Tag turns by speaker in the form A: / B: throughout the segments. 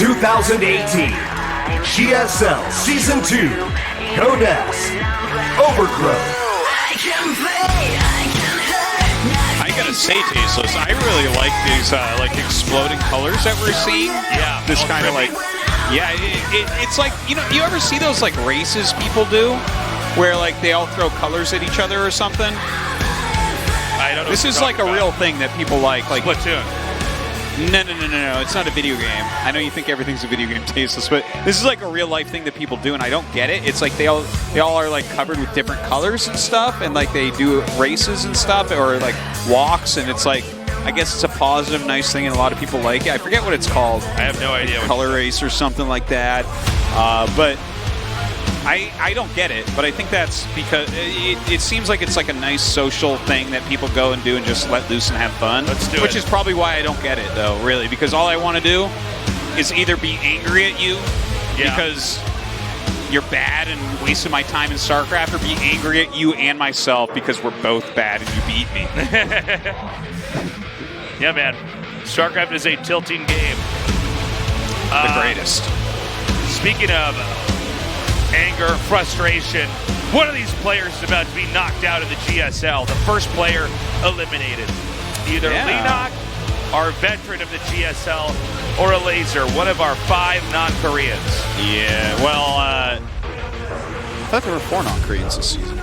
A: 2018 GSL Season 2 Codex Overgrowth.
B: I gotta say, Tasteless, I really like these like exploding colors that we're seeing.
C: Yeah.
B: This kind of like, yeah, it's like, you know, you ever see those like races people do, where like they all throw colors at each other or something?
C: I don't know.
B: This is like a real thing that people like.
C: Splatoon.
B: No. It's not a video game. I know you think everything's a video game, Tasteless, but this is like a real life thing that people do, and I don't get it. It's like they all are like covered with different colors and stuff, and like they do races and stuff, or like walks, and it's like, I guess it's a positive, nice thing, and a lot of people like it. I forget what it's called.
C: I have no idea.
B: Color race or something like that. But I don't get it, but I think that's because it seems like it's like a nice social thing that people go and do and just let loose and have fun.
C: Let's do it.
B: Which is probably why I don't get it, though, really, because all I want to do is either be angry at you because you're bad and wasting my time in StarCraft, or be angry at you and myself because we're both bad and you beat me.
C: Yeah, man. StarCraft is a tilting game.
B: The greatest.
C: Speaking of anger, frustration, one of these players is about to be knocked out of the GSL. The first player eliminated. Either Leenock, our veteran of the GSL, or Elazer, one of our 5 non-Koreans.
B: Yeah, well, I thought there were 4 non-Koreans this season.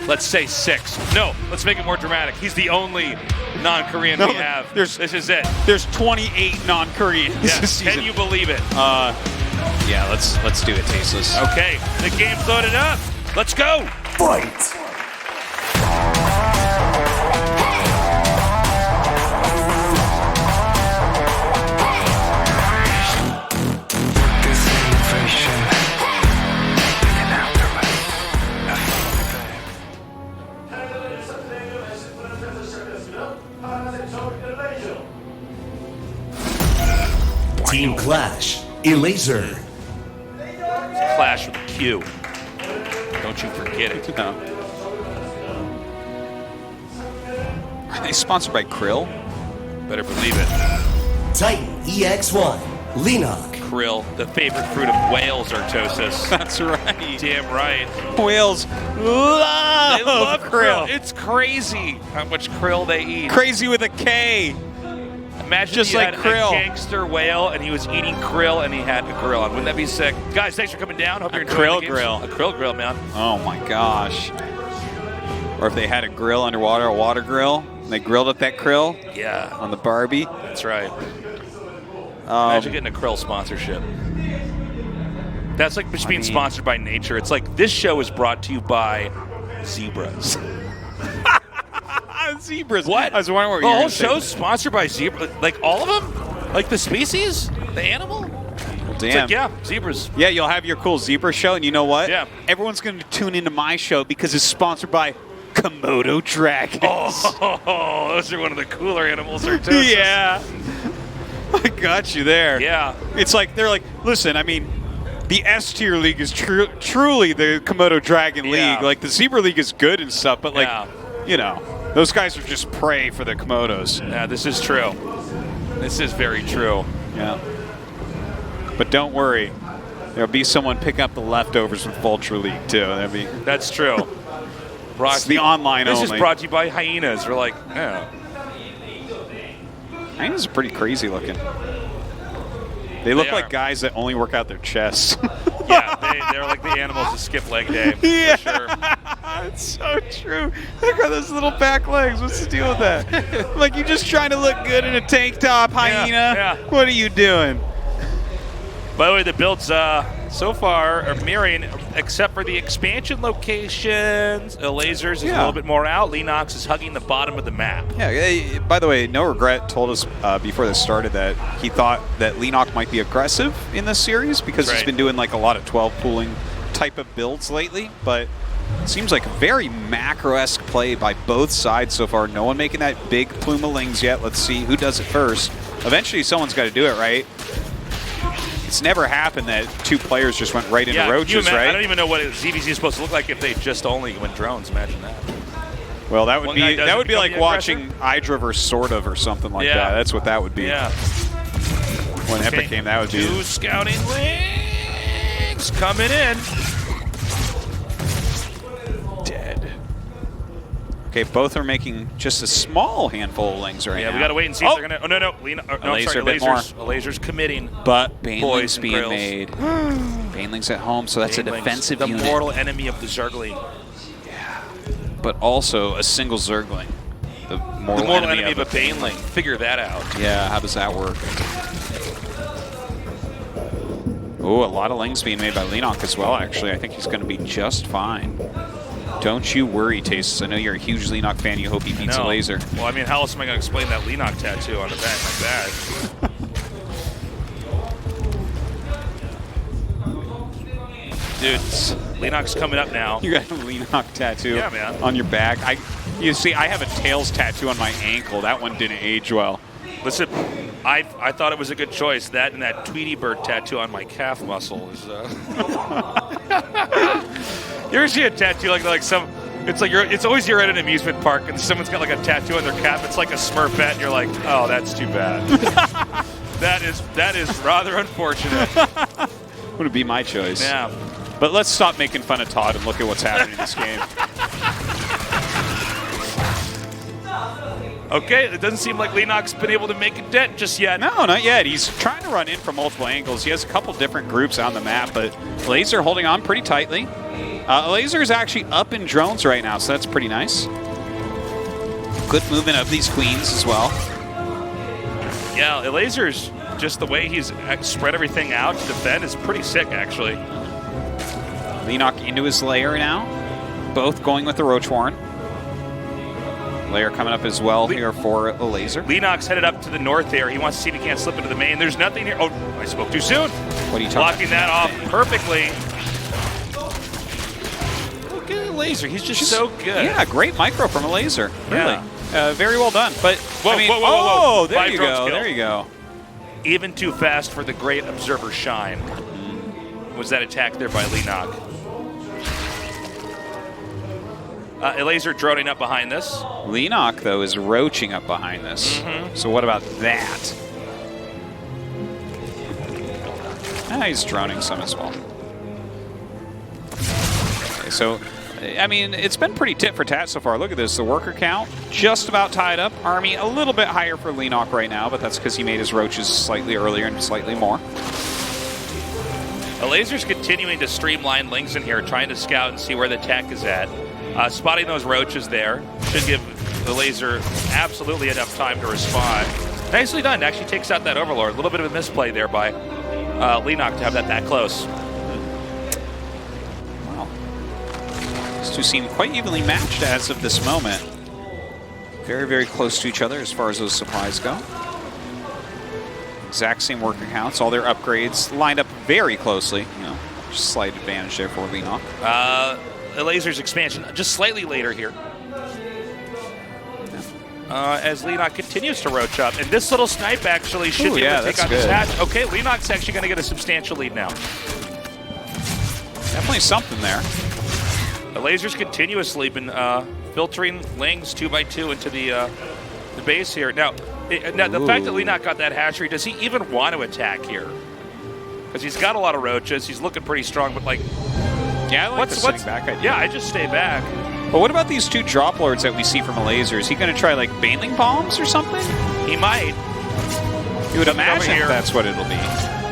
C: Let's say 6. No, let's make it more dramatic. He's the only non-Korean we have. This is it.
B: There's 28 non-Koreans this season.
C: Can you believe it?
B: Yeah, let's do it, Tasteless.
C: Okay, the game's loaded up. Let's go.
A: Fight! Team Clash, Elazer.
C: Clash with Q. Don't you forget it.
B: No. Are they sponsored by Krill?
C: Better believe it.
A: Titan EX1, Leenock.
C: Krill, the favorite fruit of whales, Artosis.
B: That's right.
C: Damn right.
B: Whales love,
C: They love
B: krill.
C: It's crazy how much krill they eat.
B: Crazy with a K.
C: Imagine
B: just
C: you
B: like
C: had
B: krill.
C: a gangster whale and he was eating krill and he had a grill on. Wouldn't that be sick? Guys, thanks for coming down. Hope you're enjoying
B: krill
C: the games.
B: grill.
C: A krill grill, man.
B: Oh my gosh. Or if they had a grill underwater, a water grill, and they grilled up that krill
C: Yeah,
B: on the Barbie.
C: that's right. Imagine getting a krill sponsorship. That's like just being sponsored by nature. It's like this show is brought to you by zebras.
B: Zebras.
C: What?
B: I was wondering what
C: the
B: you were
C: whole
B: gonna say.
C: show's sponsored by zebra. Like all of them? Like the species? The animal?
B: Well,
C: It's
B: damn.
C: like, yeah, zebras.
B: Yeah, you'll have your cool zebra show, and you know what?
C: Yeah.
B: Everyone's going to tune into my show because it's sponsored by Komodo dragons.
C: Oh, those are one of the cooler animals. Artosis.
B: Yeah. I got you there.
C: Yeah.
B: It's like, they're like, listen, I mean, the S tier league is truly the Komodo Dragon
C: Yeah.
B: League. Like, the Zebra League is good and stuff, but, like,
C: Yeah.
B: you know, those guys are just prey for the Komodos.
C: Yeah, this is true. This is very true.
B: Yeah. But don't worry. There'll be someone picking up the leftovers with Vulture League, too. That'd be...
C: That's true.
B: It's the online
C: this
B: only.
C: is brought to you by hyenas. We're like, yeah.
B: Hyenas are pretty crazy looking. They look like guys that only work out their chests.
C: Yeah, they're like the animals that skip leg day.
B: Yeah.
C: For sure.
B: It's so true. Look at those little back legs. What's the deal with that? Like, you're just trying to look good in a tank top, hyena.
C: Yeah.
B: What are you doing?
C: By the way, the builds so far are mirroring, except for the expansion locations. Lasers is a little bit more out. Leenock is hugging the bottom of the map.
B: Yeah, by the way, No Regret told us before this started that he thought that Leenock might be aggressive in this series because he's been doing like a lot of 12 pooling type of builds lately, but it seems like a very macro-esque play by both sides so far. No one making that big plume of lings yet. Let's see who does it first. Eventually, someone's got to do it, right? It's never happened that 2 players just went right into roaches, right?
C: I don't even know what ZVZ is supposed to look like if they just only went drones. Imagine that.
B: Well, that would be like
C: the
B: watching Hydra versus Sort of or something like that. That's what that would be.
C: Yeah.
B: When Epic came, that would be...
C: 2 scouting wings coming in.
B: Dead. Okay, both are making just a small handful of lings right now.
C: Yeah, we got to wait and see if they're going to... Oh, no. Elazer's committing.
B: But Baneling's being made. Baneling's at home, so that's a defensive
C: the
B: unit.
C: The mortal enemy of the Zergling.
B: Yeah. But also a single Zergling. The mortal
C: enemy of a Baneling. Figure that out.
B: Yeah, how does that work? Oh, a lot of lings being made by Leenock as well, actually. I think he's going to be just fine. Don't you worry, Tastes. I know you're a huge Leenock fan. You hope he beats Elazer.
C: Well, I mean, how else am I going to explain that Leenock tattoo on the back like that? Dude, Leenock's coming up now.
B: You got a Leenock tattoo on your back. You see, I have a Tails tattoo on my ankle. That one didn't age well.
C: Listen, I thought it was a good choice. That and that Tweety Bird tattoo on my calf muscle is. You ever see a tattoo like some? It's like it's always you're at an amusement park and someone's got like a tattoo on their calf. It's like a Smurfette, and you're like, oh, that's too bad. that is rather unfortunate.
B: Would be my choice.
C: Yeah.
B: But let's stop making fun of Todd and look at what's happening in this game.
C: Okay, it doesn't seem like Leenock's been able to make a dent just yet.
B: No, not yet. He's trying to run in from multiple angles. He has a couple different groups on the map, but Elazer holding on pretty tightly. Elazer is actually up in drones right now, so that's pretty nice. Good movement of these queens as well.
C: Yeah, Elazer's just the way he's spread everything out to defend is pretty sick, actually.
B: Leenock into his lair now. Both going with the Roach Warren. Lair coming up as well here for Elazer.
C: Leenock's headed up to the north there. He wants to see if he can't slip into the main. There's nothing here. Oh, I spoke too soon.
B: What are you talking
C: Blocking that off perfectly. Look at Elazer. He's just so good.
B: Yeah, great micro from Elazer. Really.
C: Yeah.
B: Very well done. But
C: whoa,
B: I mean,
C: whoa.
B: There you go. There you go.
C: Even too fast for the great observer shine. Was that attack there by Leenock? Elazer droning up behind this.
B: Leenock, though, is roaching up behind this. So what about that? He's droning some as well. Okay, so, I mean, it's been pretty tit for tat so far. Look at this. The worker count just about tied up. Army a little bit higher for Leenock right now, but that's because he made his roaches slightly earlier and slightly more.
C: Elazer's continuing to streamline links in here, trying to scout and see where the tech is at. Spotting those roaches there should give Elazer absolutely enough time to respond. Nicely done. Actually takes out that Overlord. A little bit of a misplay there by Leenock to have that close.
B: Wow. These two seem quite evenly matched as of this moment. Very, very close to each other as far as those supplies go. Exact same worker counts. All their upgrades lined up very closely. You know, just slight advantage there for Leenock.
C: Elazer's expansion just slightly later here. As Leenock continues to roach up. And this little snipe actually should be able to take out this hatch. Okay, Leenock's actually going to get a substantial lead now.
B: Definitely something there.
C: Elazer's continuously been filtering lings 2x2 into the base here. Now the fact that Leenock got that hatchery, does he even want to attack here? Because he's got a lot of roaches. He's looking pretty strong, but like...
B: Yeah, I like the sitting back idea.
C: Yeah, I just stay back.
B: But what about these two drop lords that we see from Elazer? Is he going to try like Baneling bombs or something?
C: He might.
B: You would imagine that's what it'll be.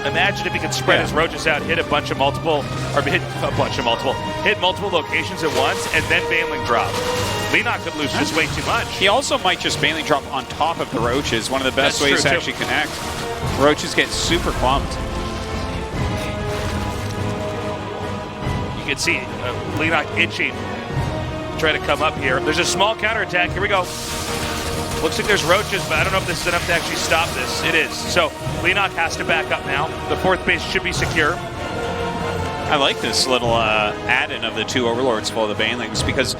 C: Imagine if he could spread his roaches out, hit multiple locations at once, and then Baneling drop. Leenock could lose just way too much.
B: He also might just Baneling drop on top of the roaches. One of the best ways to actually connect. Roaches get super clumped.
C: You can see Leenock itching. Try to come up here. There's a small counterattack. Here we go. Looks like there's roaches, but I don't know if this is enough to actually stop this. It is. So Leenock has to back up now. The fourth base should be secure.
B: I like this little add-in of the two Overlords full of the Banelings because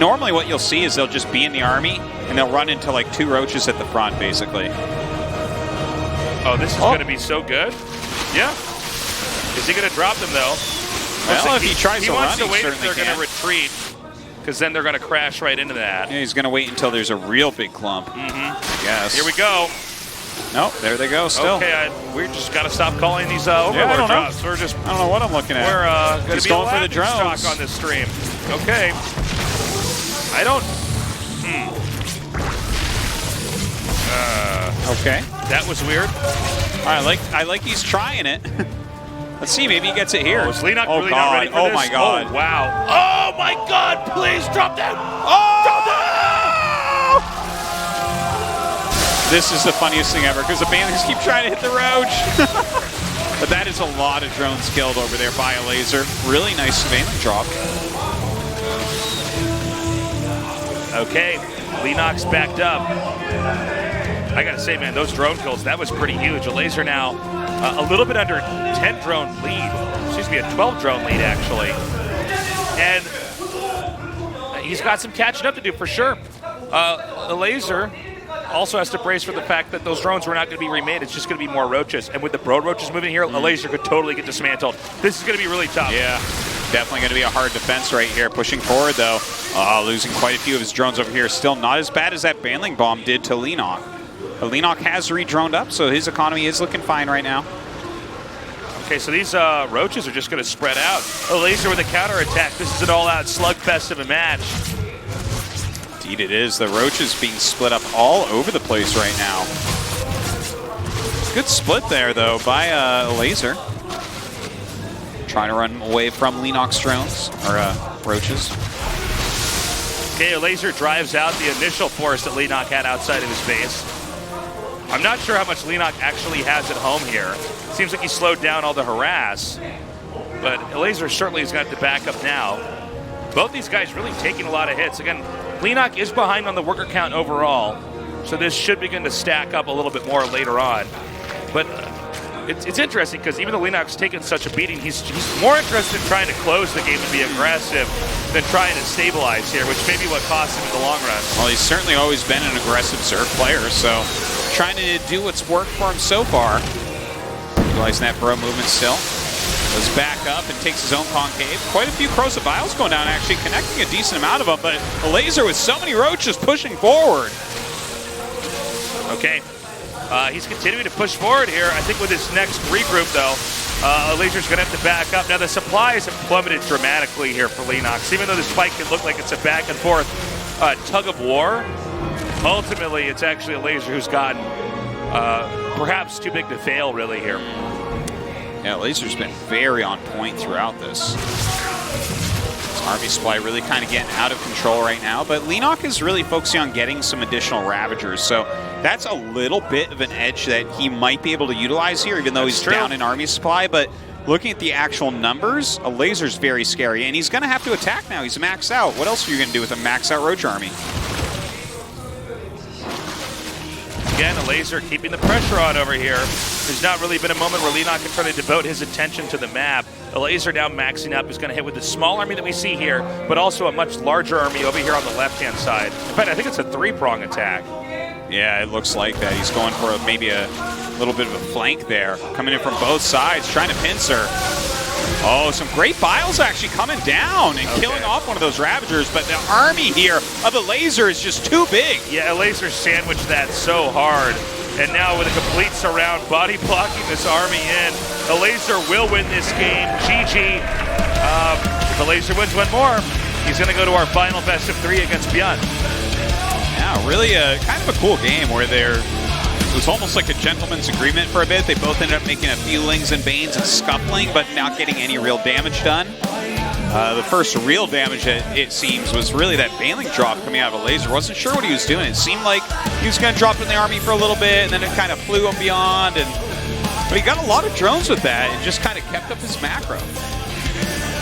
B: normally what you'll see is they'll just be in the army and they'll run into like two roaches at the front, basically.
C: Oh, this is going to be so good. Yeah. Is he going to drop them, though?
B: Well, if he tries to run,
C: he wants to wait if they're going to retreat, because then they're going to crash right into that.
B: Yeah, he's going to wait until there's a real big clump. Yes.
C: Here we go.
B: Nope, there they go still.
C: Okay, we just got to stop calling these overlord drops.
B: I don't know what I'm looking at.
C: We're going to be
B: going for the drones
C: stock on this stream. Okay. I don't...
B: okay.
C: That was weird.
B: All right, I like he's trying it. Let's see, maybe he gets it here.
C: Oh, is Leenock really not ready for this?
B: Oh my God.
C: Oh, wow. Oh my God, please drop down.
B: Oh!
C: Drop down!
B: This is the funniest thing ever because the Banthers keep trying to hit the Roach. But that is a lot of drones killed over there by Elazer. Really nice surveillance drop.
C: Okay, Leenock's backed up. I gotta say, man, those drone kills, that was pretty huge. Elazer now a little bit under 10 drone lead. Excuse me, a 12 drone lead, actually. And he's got some catching up to do for sure. Elazer also has to brace for the fact that those drones were not going to be remade. It's just going to be more roaches. And with the brood roaches moving here, Elazer could totally get dismantled. This is going to be really tough.
B: Yeah, definitely going to be a hard defense right here. Pushing forward, though. Losing quite a few of his drones over here. Still not as bad as that Banling Bomb did to Leenock. But Leenock has re-droned up, so his economy is looking fine right now.
C: Okay, so these roaches are just going to spread out. Elazer with a counterattack. This is an all-out slugfest of a match.
B: Indeed it is. The Roaches being split up all over the place right now. Good split there, though, by Elazer. Trying to run away from Leenock's drones, or Roaches.
C: Okay, Elazer drives out the initial force that Leenock had outside of his base. I'm not sure how much Leenock actually has at home here. Seems like he slowed down all the harass, but Elazer certainly is going to have to back up now. Both these guys really taking a lot of hits. Again, Leenock is behind on the worker count overall, so this should begin to stack up a little bit more later on. But it's interesting because even though Leenock's taken such a beating, he's more interested in trying to close the game and be aggressive than trying to stabilize here, which may be what costs him in the long run.
B: Well, he's certainly always been an aggressive Zerg player, so trying to do what's worked for him so far. Utilizing that burrow movement still. Goes back up and takes his own concave. Quite a few Corrosive Vials going down, actually connecting a decent amount of them, but Elazer with so many Roaches pushing forward.
C: Okay, he's continuing to push forward here. I think with his next regroup, though, Elazer's going to have to back up. Now, the supplies have plummeted dramatically here for Leenock. Even though this fight can look like it's a back and forth tug of war, ultimately it's actually Elazer who's gotten perhaps too big to fail, really, here.
B: Yeah, Elazer's been very on point throughout this. His army supply really kind of getting out of control right now, but Leenock is really focusing on getting some additional Ravagers, so that's a little bit of an edge that he might be able to utilize here, even though he's down in army supply. But looking at the actual numbers, Elazer's very scary, and he's going to have to attack now. He's maxed out. What else are you going to do with a maxed out Roach army?
C: Again, Elazer keeping the pressure on over here. There's not really been a moment where Leenock can try to devote his attention to the map. Elazer now maxing up is going to hit with the small army that we see here, but also a much larger army over here on the left-hand side. In fact, I think it's a three-prong attack.
B: Yeah, it looks like that. He's going for maybe a little bit of a flank there. Coming in from both sides, trying to pincer. Oh, some great Vials actually coming down and killing off one of those Ravagers, but the army here of Elazer is just too big.
C: Yeah, Elazer sandwiched that so hard. And now with a complete surround, body blocking this army in, Elazer will win this game. GG. If Elazer wins one more, he's going to go to our final best of 3 against ByuN.
B: Yeah, really kind of a cool game where it was almost like a gentleman's agreement for a bit. They both ended up making a few lings and banes and scuffling, but not getting any real damage done. The first real damage, it seems, was really that Baling drop coming out of Elazer. Wasn't sure what he was doing. It seemed like he was going to drop in the army for a little bit, and then it kind of flew him beyond. But he got a lot of drones with that and just kind of kept up his macro.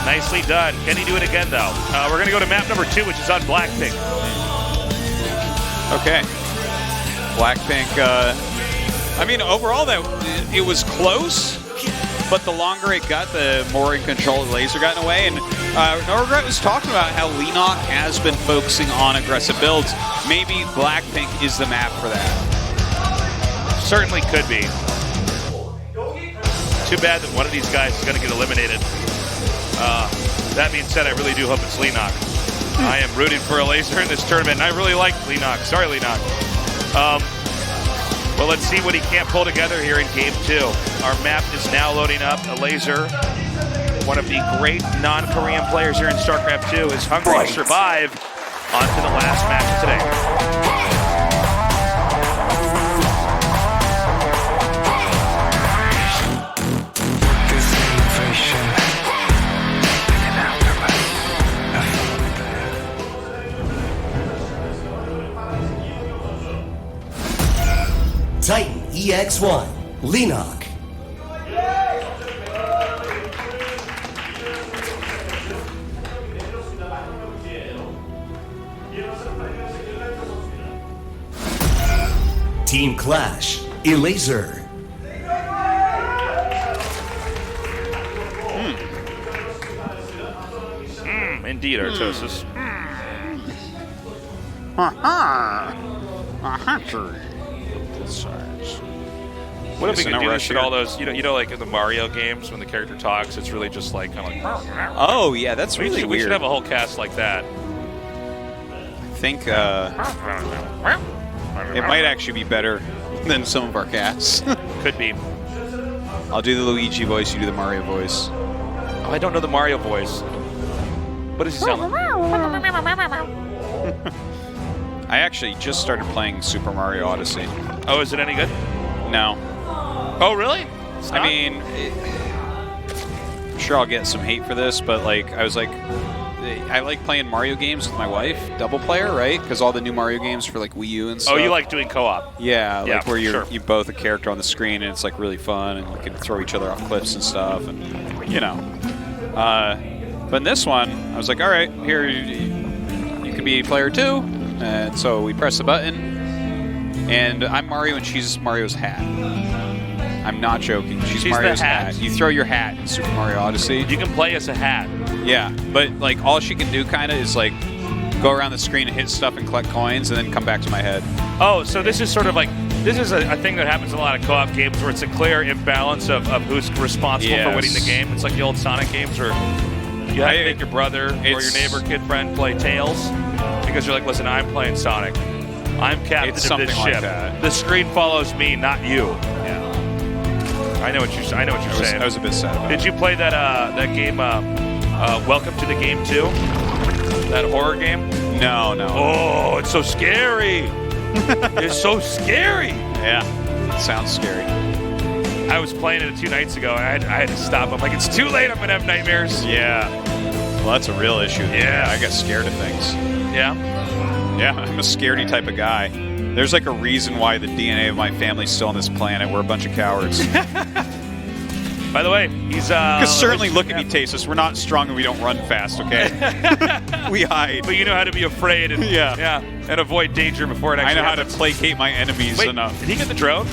C: Nicely done. Can he do it again, though? We're going to go to map number 2, which is on Blackpink.
B: Okay. Blackpink, I mean, overall, it was close, but the longer it got, the more in control Elazer got in a way. And No Regret was talking about how Leenock has been focusing on aggressive builds. Maybe Blackpink is the map for that.
C: Certainly could be. Too bad that one of these guys is going to get eliminated. That being said, I really do hope it's Leenock. I am rooting for Elazer in this tournament, and I really like Leenock. Sorry, Leenock. Well, let's see what he can't pull together here in Game 2. Our map is now loading up. Elazer, one of the great non-Korean players here in StarCraft 2, is hungry to survive. On to the last match of today.
A: Titan EX1, Leenock. Team Clash, Elazer.
C: Indeed, Artosis. What if we could do this in all those, you know, like in the Mario games when the character talks, it's really just like kind of like.
B: Oh yeah, that's really weird.
C: We should have a whole cast like that.
B: I think it might actually be better than some of our casts.
C: Could be.
B: I'll do the Luigi voice, you do the Mario voice.
C: Oh, I don't know the Mario voice. What does he sound like?
B: I actually just started playing Super Mario Odyssey.
C: Oh, is it any good?
B: No.
C: Oh, really?
B: I mean, I'm sure I'll get some hate for this, but like, I was like, I like playing Mario games with my wife, double player, right? Because all the new Mario games for like Wii U and stuff.
C: Oh, you like doing co-op?
B: Yeah, like where
C: sure.
B: you both a character on the screen and it's like really fun and you can throw each other off cliffs and stuff and you know. But in this one, I was like, all right, here you can be player 2, and so we press the button, and I'm Mario and she's Mario's hat. I'm not joking. She's Mario's hat. You throw your hat in Super Mario Odyssey.
C: You can play as a hat.
B: Yeah, but like all she can do kind of is like go around the screen and hit stuff and collect coins and then come back to my head.
C: Oh, so this is sort of like, this is a thing that happens in a lot of co-op games where it's a clear imbalance of who's responsible for winning the game. It's like the old Sonic games where you have to make your brother or your neighbor, kid, friend play Tails because you're like, listen, I'm playing Sonic. I'm captain of this ship. The screen follows me, not you.
B: Yeah.
C: I know what you're saying.
B: I was a bit sad about it.
C: Did you play that game, Welcome to the Game 2? That horror game?
B: No.
C: Oh, it's so scary. It's so scary.
B: Yeah, it sounds scary.
C: I was playing it 2 nights ago. And I had to stop. I'm like, it's too late. I'm going to have nightmares.
B: Yeah. Well, that's a real issue.
C: Yeah.
B: I got scared of things.
C: Yeah?
B: Yeah, I'm a scaredy type of guy. There's like a reason why the DNA of my family's still on this planet. We're a bunch of cowards.
C: By the way, he's
B: certainly look at me, Tasis. We're not strong and we don't run fast, okay? We hide.
C: But you know how to be afraid and and avoid danger before it actually happens.
B: I know how to placate my enemies enough.
C: Did he get the drone?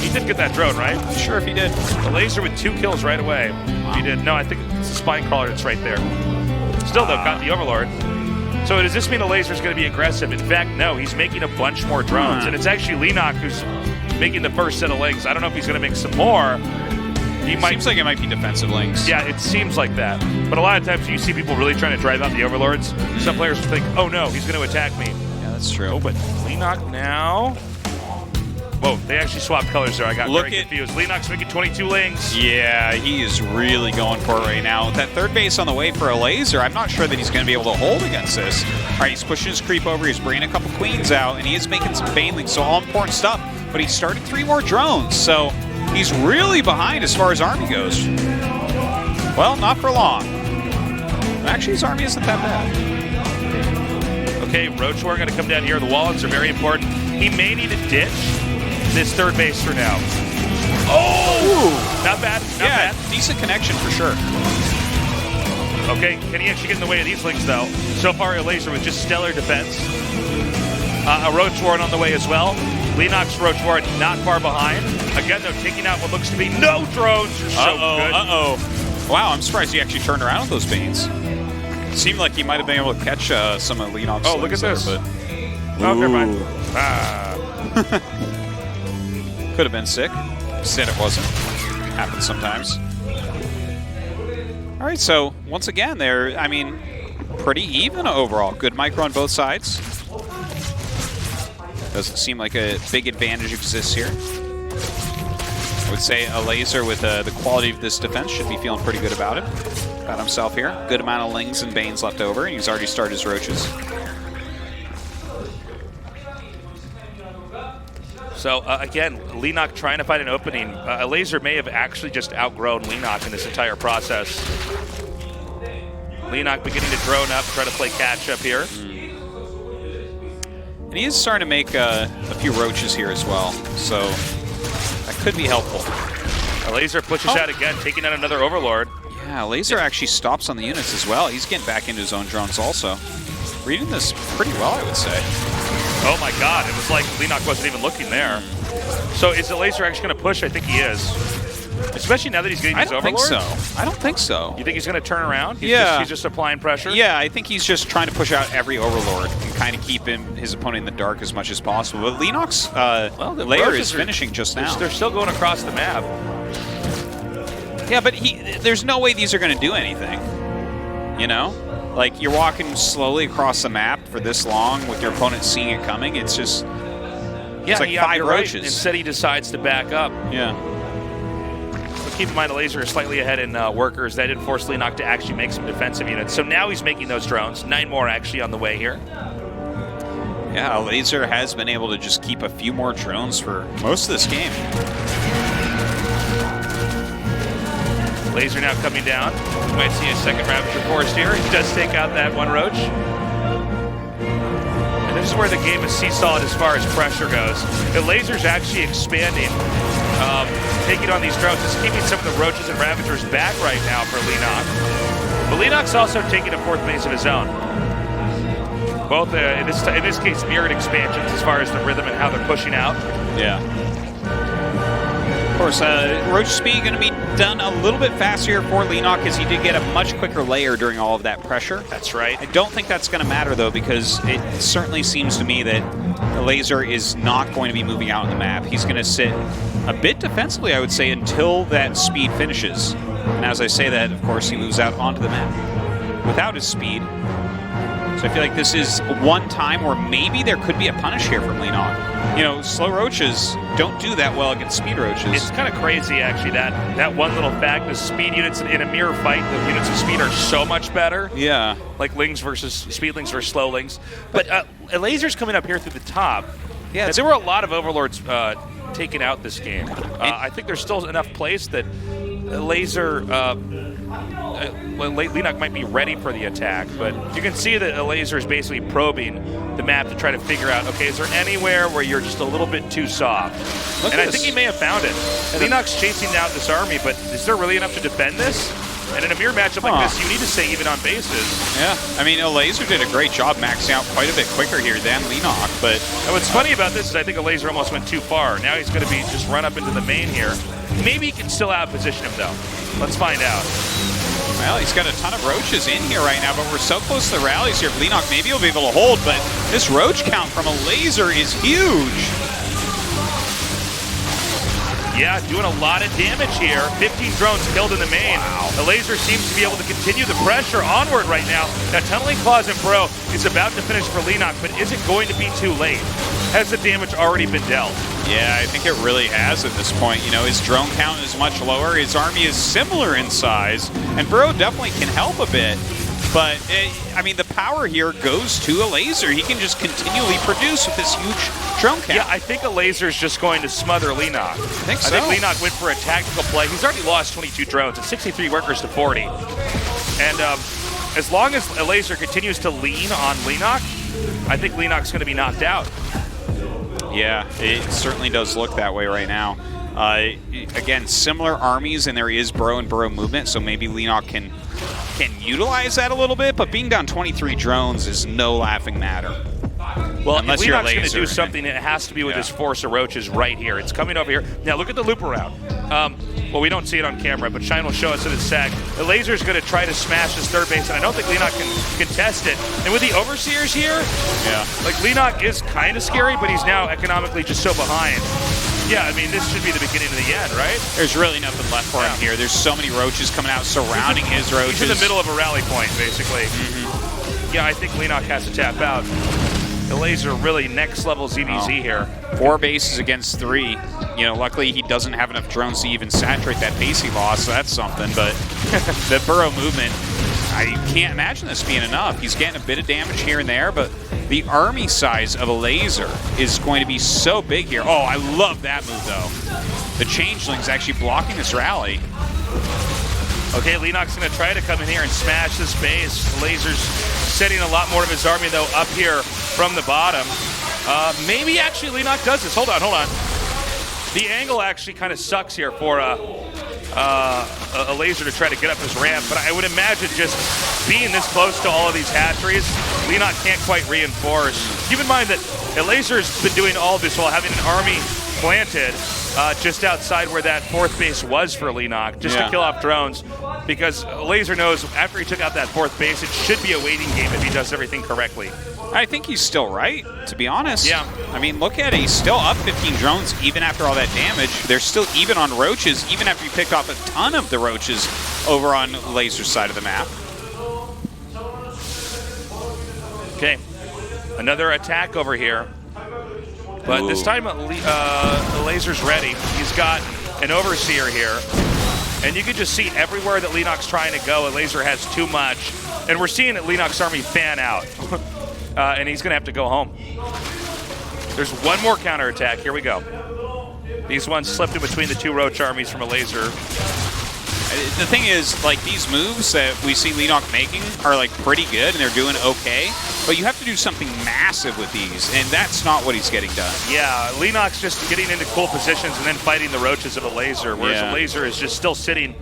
C: He did get that drone, right?
B: I'm sure if he did.
C: Elazer with 2 kills right away. Wow. He did. No, I think it's a spine crawler that's right there. Still, though, got the Overlord. So does this mean Elazer's going to be aggressive? In fact, no. He's making a bunch more drones. And it's actually Leenock who's making the first set of links. I don't know if he's going to make some more.
B: Seems like it might be defensive links.
C: Yeah, it seems like that. But a lot of times you see people really trying to drive out the Overlords. Some players will think, oh no, he's going to attack me.
B: Yeah, that's true.
C: Oh, but Leenock now... Whoa, they actually swapped colors there. I got very confused. Leenock's making 22 links.
B: Yeah, he is really going for it right now. That third base on the way for Elazer, I'm not sure that he's going to be able to hold against this. All right, he's pushing his creep over. He's bringing a couple queens out, and he is making some banelings, so all important stuff. But he started 3 more drones, so he's really behind as far as army goes. Well, not for long. Actually, his army isn't that bad.
C: Okay, Roach-War going to come down here. The Wallets are very important. He may need a ditch this third base for now. Oh! Not bad. Not bad.
B: Decent connection for sure.
C: Okay, can he actually get in the way of these links, though? So far, Elazer with just stellar defense. A Roach-War on the way as well. Leenock's Roach-War not far behind. Again, though, taking out what looks to be no drones. You're so good.
B: Wow, I'm surprised he actually turned around with those beans. It seemed like he might have been able to catch some of Leenock's.
C: Oh, look at this.
B: But...
C: Oh, never mind.
B: Could have been sick. Said it wasn't. Happens sometimes. All right, so once again, they're, I mean, pretty even overall. Good micro on both sides. Doesn't seem like a big advantage exists here. I would say Elazer with the quality of this defense should be feeling pretty good about it. Got himself here. Good amount of Lings and Banes left over. He's already started his Roaches.
C: So, again, Leenock trying to find an opening. Elazer may have actually just outgrown Leenock in this entire process. Leenock beginning to drone up, try to play catch-up here.
B: And he is starting to make a few Roaches here as well, so that could be helpful.
C: Elazer pushes out again, taking out another Overlord.
B: Yeah, Elazer actually stops on the units as well. He's getting back into his own drones also. Reading this pretty well, I would say.
C: Oh my god, it was like Leenock wasn't even looking there. So is Elazer actually going to push? I think he is. Especially now that he's getting these Overlords?
B: I don't think so. I don't think so.
C: You think he's going to turn around? He's just applying pressure?
B: Yeah, I think he's just trying to push out every Overlord and kind of keep his opponent in the dark as much as possible. But Leenock's layer is finishing just now.
C: They're still going across the map.
B: Yeah, but there's no way these are going to do anything. You know? Like, you're walking slowly across the map for this long with your opponent seeing it coming. It's just...
C: Yeah,
B: it's like 5 Roaches.
C: Right. Instead, he decides to back up.
B: Yeah.
C: But keep in mind, Elazer is slightly ahead in workers. That did force Leenock to actually make some defensive units. So now he's making those drones. 9 more actually on the way here.
B: Yeah, Elazer has been able to just keep a few more drones for most of this game.
C: Elazer now coming down. You might see a second Ravager Forest here. He does take out that one Roach. And this is where the game is seesawed as far as pressure goes. Elazer's actually expanding, taking on these drones. It's keeping some of the Roaches and Ravagers back right now for Leenock. But Leenock's also taking a 4th base of his own. Both, in this case, mirrored expansions as far as the rhythm and how they're pushing out.
B: Yeah. Of course, Roach speed going to be done a little bit faster here for Leenock as he did get a much quicker layer during all of that pressure.
C: That's right.
B: I don't think that's going to matter, though, because it certainly seems to me that Elazer is not going to be moving out on the map. He's going to sit a bit defensively, I would say, until that speed finishes. And as I say that, of course, he moves out onto the map without his speed. So I feel like this is one time where maybe there could be a punish here from Leenock. You know, slow Roaches don't do that well against speed Roaches.
C: It's kind of crazy, actually, that one little fact. The speed units in a mirror fight, the units of speed are so much better.
B: Yeah.
C: Like Lings versus Speedlings versus Slow Lings. But Elazer's coming up here through the top. Yeah, there were a lot of Overlords taken out this game. I think there's still enough place that Elazer... Leenock might be ready for the attack, but you can see that Elazer is basically probing the map to try to figure out, okay, is there anywhere where you're just a little bit too soft? And I think he may have found it. Leenock's chasing down this army, but is there really enough to defend this? And in a mirror matchup like this, you need to stay even on bases.
B: Yeah, I mean, Elazer did a great job maxing out quite a bit quicker here than Leenock, but...
C: And what's funny about this is I think Elazer almost went too far. Now he's going to be just run up into the main here. Maybe he can still outposition him, though. Let's find out.
B: Well, he's got a ton of Roaches in here right now, but we're so close to the rallies here. Leenock maybe he'll be able to hold, but this Roach count from Elazer is huge.
C: Yeah, doing a lot of damage here. 15 drones killed in the main. Wow. Elazer seems to be able to continue the pressure onward right now. That Tunneling Claws in Pro is about to finish for Leenock, but is it going to be too late? Has the damage already been dealt?
B: Yeah, I think it really has at this point. You know, his drone count is much lower. His army is similar in size, and Burrow definitely can help a bit. But, I mean, the power here goes to Elazer. He can just continually produce with this huge drone count.
C: Yeah, I think Elazer's just going to smother Leenock.
B: I think so.
C: I think Leenock went for a tactical play. He's already lost 22 drones and 63 workers to 40. And as long as Elazer continues to lean on Leenock, I think Leenock's going to be knocked out.
B: Yeah, it certainly does look that way right now. Again, similar armies, and there is Burrow and Burrow movement, so maybe Leenock can utilize that a little bit, but being down 23 drones is no laughing matter.
C: Well, unless if Leenock's going to do something, it has to be with his force of Roaches right here. It's coming over here. Now, look at the loop around. Well, we don't see it on camera, but Shine will show us in a sec. Elazer's going to try to smash his third base, and I don't think Leenock can contest it. And with the Overseers here, like Leenock is kind of scary, but he's now economically just so behind. Yeah, I mean, this should be the beginning of the end, right?
B: There's really nothing left for him here. There's so many Roaches coming out surrounding his Roaches.
C: He's in the middle of a rally point, basically. Yeah, I think Leenock has to tap out. Elazer really next level ZVZ here.
B: 4 bases against 3. You know, luckily he doesn't have enough drones to even saturate that base he lost, so that's something. But the burrow movement, I can't imagine this being enough. He's getting a bit of damage here and there, but the army size of Elazer is going to be so big here. Oh, I love that move, though. The Changeling's actually blocking this rally.
C: Okay, Leenock's going to try to come in here and smash this base. Elazer's setting a lot more of his army, though, up here from the bottom. Maybe actually Leenock does this. Hold on. The angle actually kind of sucks here for Elazer to try to get up his ramp, but I would imagine just being this close to all of these hatcheries, Leenock can't quite reinforce. Keep in mind that Elazer's been doing all of this while having an army planted just outside where that 4th base was for Leenock, just to kill off drones, because Elazer knows after he took out that 4th base, it should be a waiting game if he does everything correctly.
B: I think he's still right, to be honest.
C: Yeah.
B: I mean, look at it. He's still up 15 drones even after all that damage. They're still even on roaches, even after he picked off a ton of the roaches over on Elazer's side of the map.
C: Okay, another attack over here. But this time, Elazer's ready. He's got an Overseer here. And you can just see everywhere that Leenock's trying to go, Elazer has too much. And we're seeing that Leenock's army fan out. And he's going to have to go home. There's one more counterattack. Here we go. These ones slipped in between the 2 Roach armies from Elazer.
B: The thing is, like, these moves that we see Leenock making are, like, pretty good, and they're doing okay. But you have to do something massive with these, and that's not what he's getting done.
C: Yeah, Leenock's just getting into cool positions and then fighting the roaches of Elazer, whereas Elazer is just still sitting,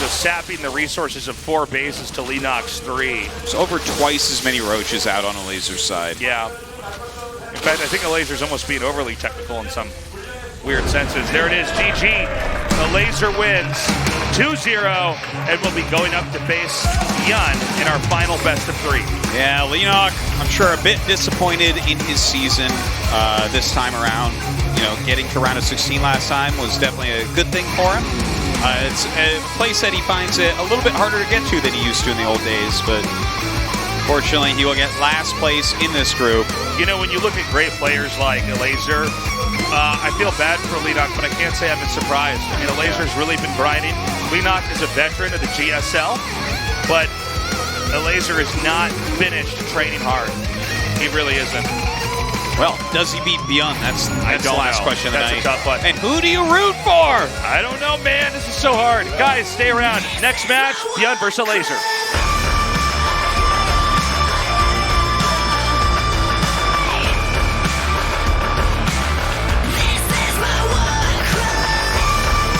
C: sapping the resources of 4 bases to Leenock's 3.
B: There's over twice as many roaches out on Elazer's side.
C: Yeah. In fact, I think Elazer's almost being overly technical in some weird senses. There it is, GG. Elazer wins 2-0, and we'll be going up to face ByuN in our final best of 3.
B: Yeah, Leenock, I'm sure a bit disappointed in his season this time around. You know, getting to round of 16 last time was definitely a good thing for him. It's a place that he finds it a little bit harder to get to than he used to in the old days, but fortunately he will get last place in this group.
C: You know, when you look at great players like Elazer, I feel bad for Leenock, but I can't say I've been surprised. I mean, Elazer's really been grinding. Leenock is a veteran of the GSL, but Elazer is not finished training hard. He really isn't.
B: Well, does he beat ByuN? That's the last question of the night.
C: That's a tough one.
B: And who do you root for?
C: I don't know, man. This is so hard. Guys, stay around. Next match, ByuN versus Elazer.